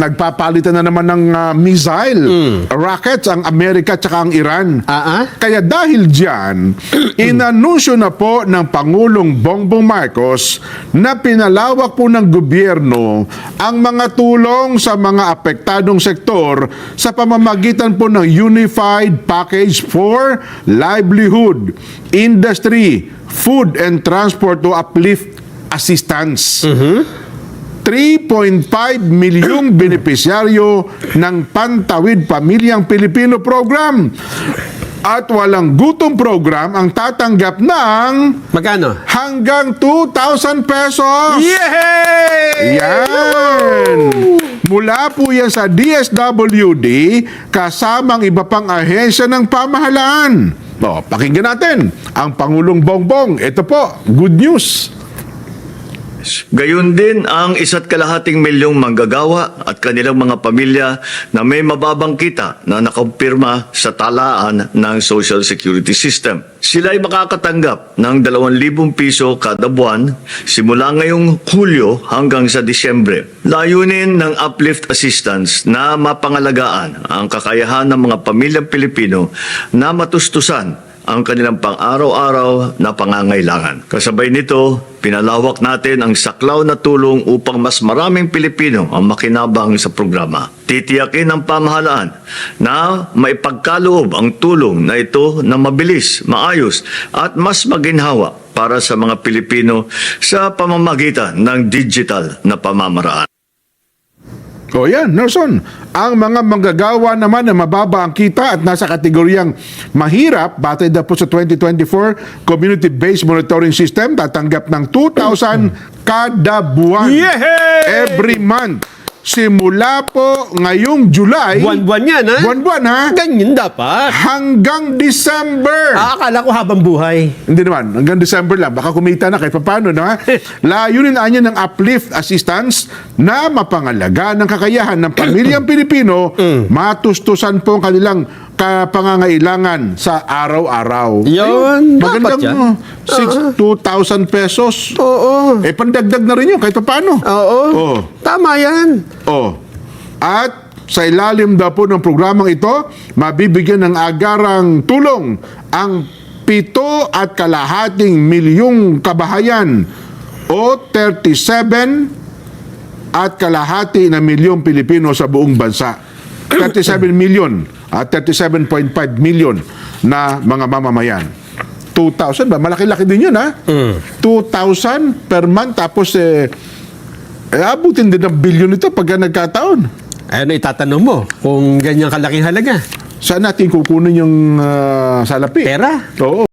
nagpapalitan na naman ng missile rockets ang Amerika at ang Iran. Kaya dahil dyan, inanunsyo na po ng Pangulong Bongbong Marcos na pinalawak po ng gobyerno ang mga tulong sa mga apektadong sektor sa pamamagitan po ng Unified Package for Livelihood, Industry, Food and Transport to Uplift Assistance. 3.5 milyong benepisyaryo ng Pantawid Pamilyang Pilipino program. At walang gutom program ang tatanggap ng Magkano? hanggang 2,000 pesos. Yay! Yan! Mula po yan sa DSWD kasamang iba pang ahensya ng pamahalaan. Pakinggan natin ang Pangulong Bongbong. Ito po, good news. Gayon din ang 1.5 milyong manggagawa at kanilang mga pamilya na may mababang kita na nakampirma sa talaan ng Social Security System. Sila ay makakatanggap ng 2,000 piso kada buwan simula ngayong Hulyo hanggang sa Disyembre. Layunin ng uplift assistance na mapangalagaan ang kakayahan ng mga pamilyang Pilipino na matustusan ang kanilang pang-araw-araw na pangangailangan. Kasabay nito, pinalawak natin ang saklaw na tulong upang mas maraming Pilipino ang makinabang sa programa. Titiyakin ng pamahalaan na maipagkaloob ang tulong na ito na mabilis, maayos at mas maginhawa para sa mga Pilipino sa pamamagitan ng digital na pamamaraan. O yan, Nelson. Ang mga manggagawa naman na mababa ang kita at nasa kategoryang mahirap, batay na po sa 2024 Community-Based Monitoring System, tatanggap ng 2,000 kada buwan. Yehey! Every month. Simula po ngayong July. Buwan-buwan yan, ha? Buwan-buwan, ha? Ganyan dapat. Hanggang December. Akala ko habang buhay. Hindi naman, hanggang December lang. Baka kumita na kahit paano, no? Layunin niya ng uplift assistance na mapangalaga ng kakayahan ng pamilyang Pilipino matustusan po ang kanilang pangangailangan sa araw-araw. Yun, dapat yan. 2,000 pesos. Oo. Pandagdag na rin yun kahit paano. Oo. Tama yan. At sa ilalim daw po ng programang ito, mabibigyan ng agarang tulong ang 7.5 milyong kabahayan o 37.5 milyong Pilipino sa buong bansa. 37 milyon at 37.5 milyon na mga mamamayan. 2,000 ba? Malaki-laki din yun, ha? 2,000 per month tapos abutin din ng bilyon ito pagka nagkataon. Ano itatanong mo kung ganyan kalaking halaga? Saan natin kukunin yung salapi? Pera? Oo.